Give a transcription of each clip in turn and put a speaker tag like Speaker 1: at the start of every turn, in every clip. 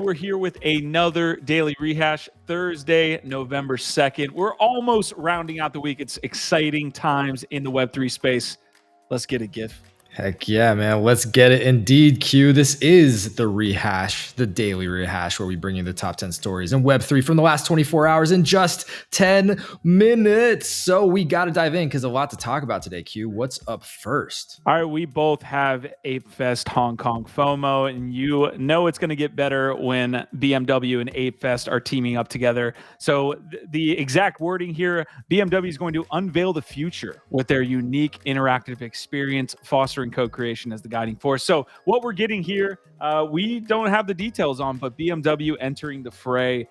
Speaker 1: We're here with another daily rehash, Thursday, November 2nd. We're almost rounding out the week. It's exciting times in the Web3 space. Let's get it, GIF.
Speaker 2: Heck yeah, man. Let's get it indeed, Q. This is the rehash, the daily rehash, where we bring you the top 10 stories in Web3 from the last 24 hours in just 10 minutes. So we got to dive in because a lot to talk about today, Q. What's up first?
Speaker 1: All right, we both have Ape Fest Hong Kong FOMO, and you know it's going to get better when BMW and Ape Fest are teaming up together. So the exact wording here, BMW is going to unveil the future with their unique interactive experience, fostering co-creation as the guiding force. So what we're getting here, we don't have the details on, but BMW entering the fray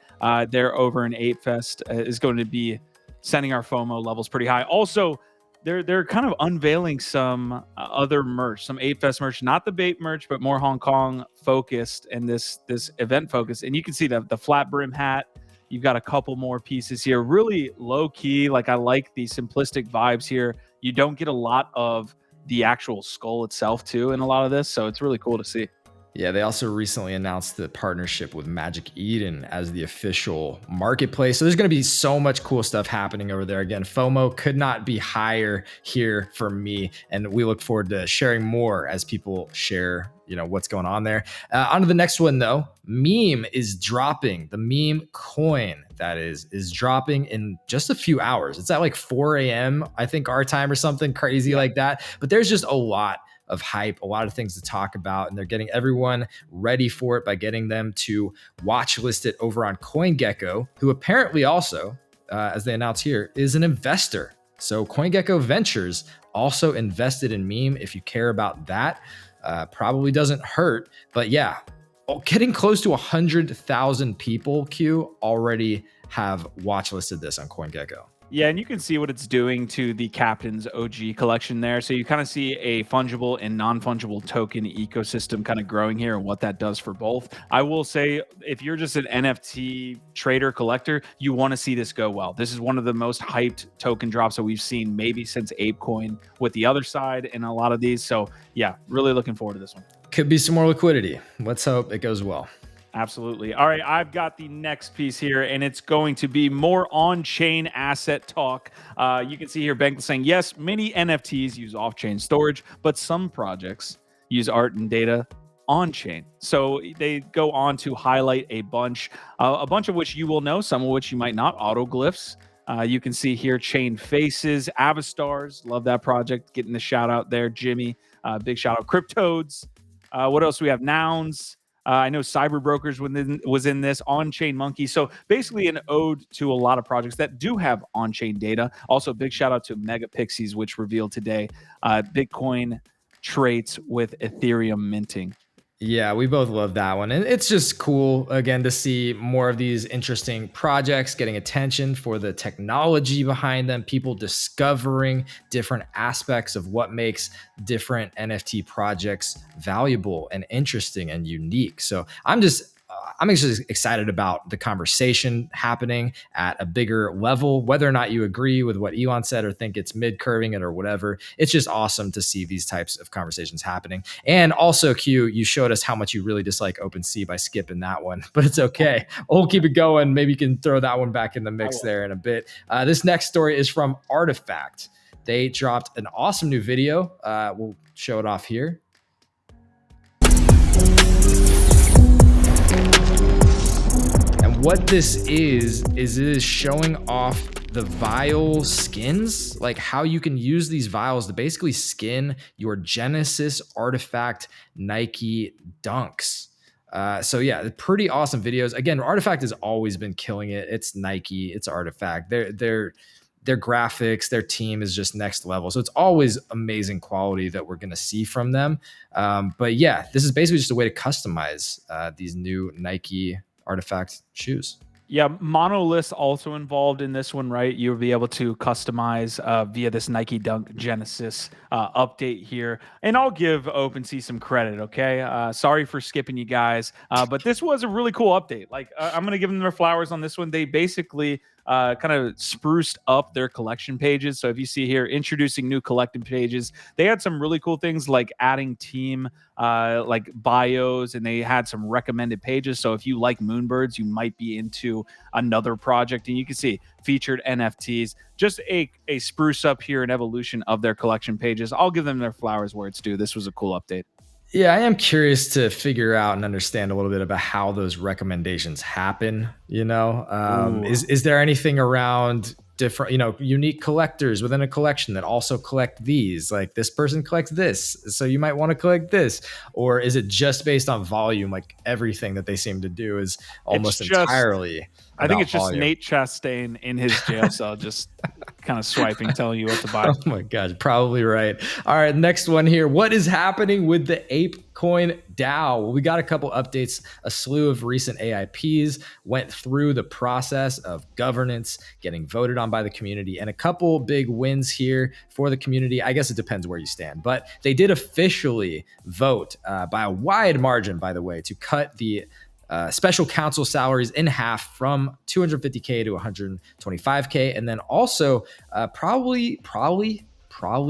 Speaker 1: there over in Ape Fest is going to be sending our FOMO levels pretty high. Also, they're kind of unveiling some other merch, some Ape Fest merch, not the Bape merch, but more Hong Kong focused and this event focused. And you can see the flat brim hat. You've got a couple more pieces here, really low key. Like I like the simplistic vibes here. You don't get a lot of the actual skull itself too in a lot of this, so it's really cool to see.
Speaker 2: Yeah, they also recently announced the partnership with Magic Eden as the official marketplace. So there's going to be so much cool stuff happening over there. Again, FOMO could not be higher here for me. And we look forward to sharing more as people share, what's going on there. On to the next one, though. Meme is dropping. The meme coin, that is dropping in just a few hours. It's at like 4 a.m., I think, our time or something crazy like that. But there's just a lot of hype, a lot of things to talk about, and they're getting everyone ready for it by getting them to watch list it over on CoinGecko, who apparently also, as they announce here, is an investor. So CoinGecko Ventures also invested in meme. If you care about that, probably doesn't hurt. But yeah, getting close to 100,000 people, Q, already have watch listed this on CoinGecko.
Speaker 1: Yeah, and you can see what it's doing to the Captainz OG collection there. So you kind of see a fungible and non-fungible token ecosystem kind of growing here and what that does for both. I will say, if you're just an NFT trader collector, you want to see this go well. This is one of the most hyped token drops that we've seen maybe since ApeCoin with the other side and a lot of these. So yeah, really looking forward to this one.
Speaker 2: Could be some more liquidity. Let's hope it goes well.
Speaker 1: Absolutely. All right, I've got the next piece here, and it's going to be more on-chain asset talk. You can see here Bankless saying, yes, many NFTs use off-chain storage, but some projects use art and data on-chain. So they go on to highlight a bunch of which you will know, some of which you might not. Autoglyphs. You can see here chain faces, Avastars. Love that project. Getting the shout out there, Jimmy. Big shout out. Cryptodes. What else do we have? Nouns. I know Cyber Brokers was in this, On-Chain Monkey. So basically an ode to a lot of projects that do have on-chain data. Also, big shout out to Mega Pixies, which revealed today Bitcoin traits with Ethereum minting.
Speaker 2: Yeah, we both love that one. And it's just cool, again, to see more of these interesting projects getting attention for the technology behind them, people discovering different aspects of what makes different NFT projects valuable and interesting and unique. So I'm just excited about the conversation happening at a bigger level, whether or not you agree with what Elon said or think it's mid-curving it or whatever. It's just awesome to see these types of conversations happening. And also, Q, you showed us how much you really dislike OpenSea by skipping that one, but it's okay. We'll keep it going. Maybe you can throw that one back in the mix there in a bit. This next story is from Artifact. They dropped an awesome new video. We'll show it off here. What this is it is showing off the Vial skins, like how you can use these vials to basically skin your Genesis Artifact Nike Dunks. So yeah, pretty awesome videos. Again, Artifact has always been killing it. It's Nike, it's Artifact. Their graphics, their team is just next level. So it's always amazing quality that we're going to see from them. But yeah, this is basically just a way to customize these new Nike Artifact shoes.
Speaker 1: Yeah, Monolith also involved in this one, right? You'll be able to customize via this Nike Dunk Genesis update here. And I'll give OpenSea some credit, okay? Sorry for skipping you guys, but this was a really cool update. Like, I'm going to give them their flowers on this one. They basically kind of spruced up their collection pages. So if you see here, introducing new collecting pages, they had some really cool things like adding team like bios, and they had some recommended pages. So if you like moonbirds, you might be into another project, and you can see featured NFTs, just a spruce up here, an evolution of their collection pages. I'll give them their flowers where it's due. This was a cool update.
Speaker 2: Yeah, I am curious to figure out and understand a little bit about how those recommendations happen. Is there anything around different, unique collectors within a collection that also collect these? Like this person collects this, so you might want to collect this, or is it just based on volume? Like everything that they seem to do is almost entirely.
Speaker 1: I think it's just Nate Chastain in his jail cell, just kind of swiping, telling you what to buy.
Speaker 2: Oh my gosh, probably right. All right, next one here. What is happening with the ApeCoin DAO? Well, we got a couple updates. A slew of recent AIPs went through the process of governance, getting voted on by the community, and a couple big wins here for the community. I guess it depends where you stand, but they did officially vote by a wide margin, by the way, to cut the special counsel salaries in half from 250K to 125K. And then also probably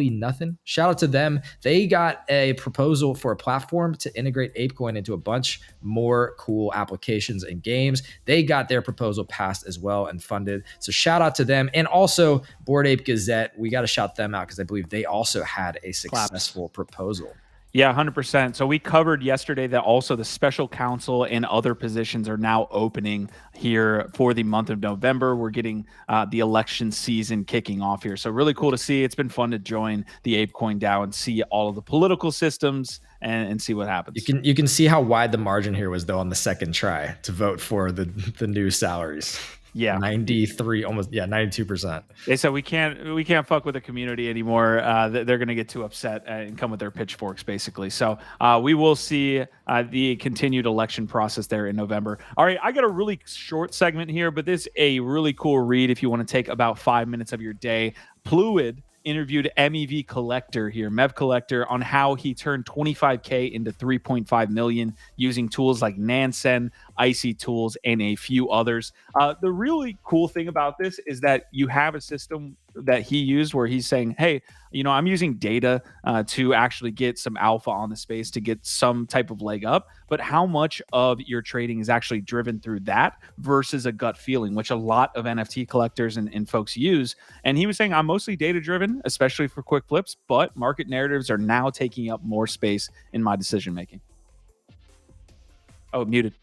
Speaker 2: nothing. Shout out to them. They got a proposal for a platform to integrate ApeCoin into a bunch more cool applications and games. They got their proposal passed as well and funded. So shout out to them. And also Bored Ape Gazette. We got to shout them out because I believe they also had a successful proposal.
Speaker 1: Yeah, 100%. So we covered yesterday that also the special counsel and other positions are now opening here for the month of November. We're getting the election season kicking off here. So really cool to see. It's been fun to join the ApeCoin DAO and see all of the political systems and see what happens.
Speaker 2: You can see how wide the margin here was, though, on the second try to vote for the new salaries.
Speaker 1: Yeah,
Speaker 2: 93, almost 92%.
Speaker 1: They said we can't fuck with the community anymore. They're gonna get too upset and come with their pitchforks, basically. So we will see the continued election process there in November. All right, I got a really short segment here, but this is a really cool read if you want to take about 5 minutes of your day. Pluid interviewed MEV Collector here, Mev Collector, on how he turned 25K into 3.5 million using tools like Nansen, Icy Tools, and a few others. The really cool thing about this is that you have a system that he used where he's saying, hey, I'm using data to actually get some alpha on the space to get some type of leg up, but how much of your trading is actually driven through that versus a gut feeling, which a lot of NFT collectors and folks use. And he was saying, I'm mostly data driven, especially for quick flips, but market narratives are now taking up more space in my decision making. Oh, muted.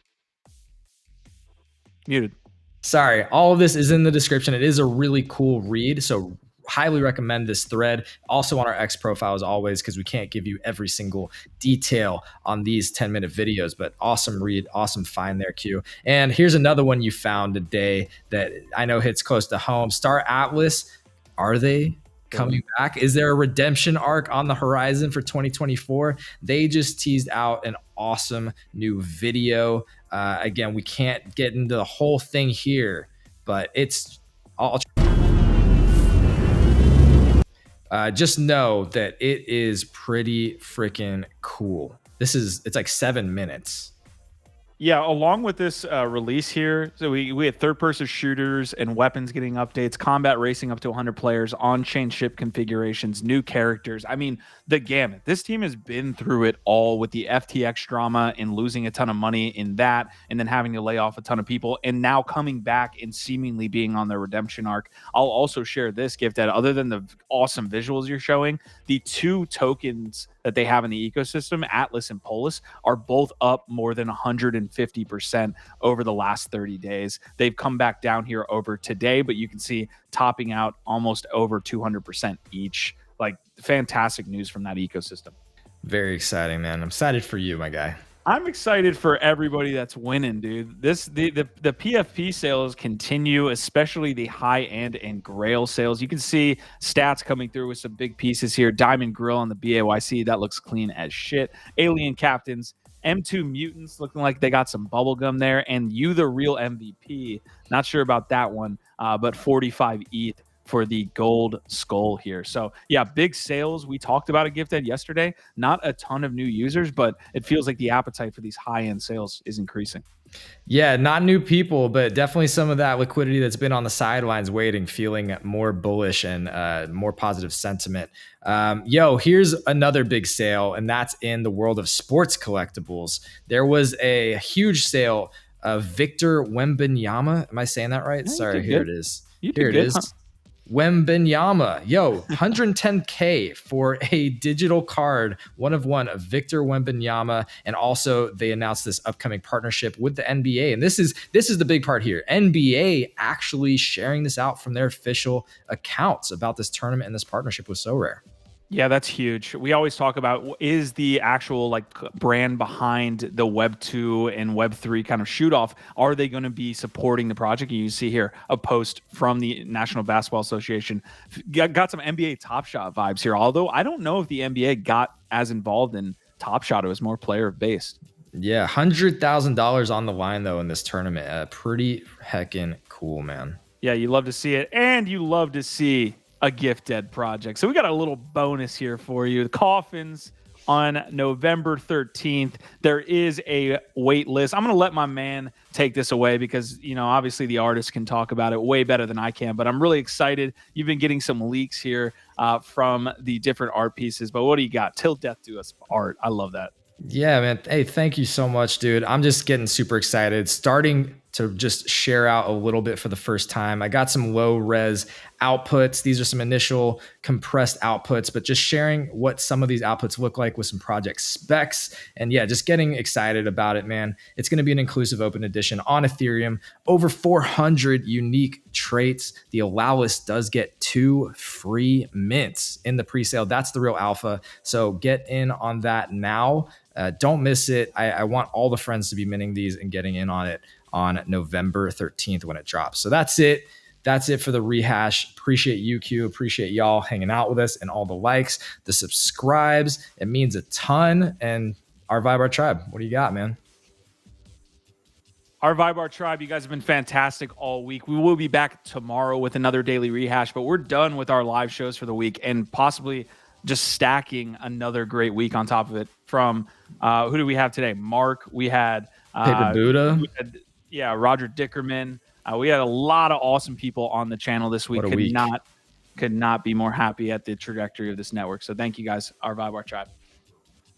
Speaker 2: Sorry, all of this is in the description. It is a really cool read, so highly recommend this thread. Also on our X profile as always, because we can't give you every single detail on these 10-minute videos, but awesome read, awesome find there, Q. And here's another one you found today that I know hits close to home. Star Atlas, are they coming back? Is there a redemption arc on the horizon for 2024? They just teased out an awesome new video. Again, we can't get into the whole thing here, but it's just know that it is pretty freaking cool. It's like 7 minutes.
Speaker 1: Yeah, along with this release here, so we had third-person shooters and weapons getting updates, combat racing up to 100 players, on-chain ship configurations, new characters. I mean, the gamut. This team has been through it all with the FTX drama and losing a ton of money in that, and then having to lay off a ton of people, and now coming back and seemingly being on their redemption arc. I'll also share this gift that other than the awesome visuals you're showing, the two tokens that they have in the ecosystem, Atlas and Polis, are both up more than 150% over the last 30 days. They've come back down here over today, but you can see topping out almost over 200% each. Like, fantastic news from that ecosystem.
Speaker 2: Very exciting, man. I'm excited for you, my guy.
Speaker 1: I'm excited for everybody that's winning, dude. The PFP sales continue, especially the high end and Grail sales. You can see stats coming through with some big pieces here. Diamond Grill on the BAYC, that looks clean as shit. Alien Captainz, M2 Mutants looking like they got some bubblegum there. And You the Real MVP, not sure about that one, but 45 ETH for the gold skull here. So yeah, big sales. We talked about a gift ed yesterday. Not a ton of new users, but it feels like the appetite for these high-end sales is increasing.
Speaker 2: Yeah, not new people, but definitely some of that liquidity that's been on the sidelines waiting, feeling more bullish and more positive sentiment. Here's another big sale, and that's in the world of sports collectibles. There was a huge sale of Victor Wembanyama. Am I saying that right?
Speaker 1: Yeah, you
Speaker 2: Sorry,
Speaker 1: did
Speaker 2: here
Speaker 1: good.
Speaker 2: it is.
Speaker 1: You
Speaker 2: Here
Speaker 1: did
Speaker 2: it
Speaker 1: good, huh?
Speaker 2: is. Wembenyama, 110K for a digital card, one of one of Victor Wembenyama. And also they announced this upcoming partnership with the NBA. And this is the big part here. NBA actually sharing this out from their official accounts about this tournament, and this partnership was so rare.
Speaker 1: Yeah, that's huge. We always talk about is the actual like brand behind the Web 2 and Web 3 kind of shoot off. Are they going to be supporting the project? And you see here a post from the National Basketball Association. Got some NBA Top Shot vibes here. Although I don't know if the NBA got as involved in Top Shot. It was more player based.
Speaker 2: Yeah, $100,000 on the line though in this tournament. Pretty heckin' cool, man.
Speaker 1: Yeah, you love to see it, and you love to see a gifted project. So we got a little bonus here for you. The coffins on November 13th. There is a wait list. I'm going to let my man take this away because, obviously the artist can talk about it way better than I can, but I'm really excited. You've been getting some leaks here from the different art pieces, but what do you got? Till death do us art. I love that.
Speaker 2: Yeah, man. Hey, thank you so much, dude. I'm just getting super excited. Starting to just share out a little bit for the first time. I got some low res outputs. These are some initial compressed outputs, but just sharing what some of these outputs look like with some project specs. And yeah, just getting excited about it, man. It's going to be an inclusive open edition on Ethereum. Over 400 unique traits. The allow list does get 2 free mints in the presale. That's the real alpha. So get in on that now. Don't miss it. I want all the friends to be minting these and getting in on it on November 13th when it drops. So that's it. That's it for the rehash. Appreciate you, Q. Appreciate y'all hanging out with us and all the likes, the subscribes. It means a ton. And our Vibe, our tribe. What do you got, man?
Speaker 1: Our Vibe, our tribe, you guys have been fantastic all week. We will be back tomorrow with another daily rehash, but we're done with our live shows for the week and possibly just stacking another great week on top of it. From who do we have today? Mark. We had
Speaker 2: Paper Buddha.
Speaker 1: Roger Dickerman. We had a lot of awesome people on the channel this week. Could not be more happy at the trajectory of this network. So thank you guys, our Vibe, our tribe.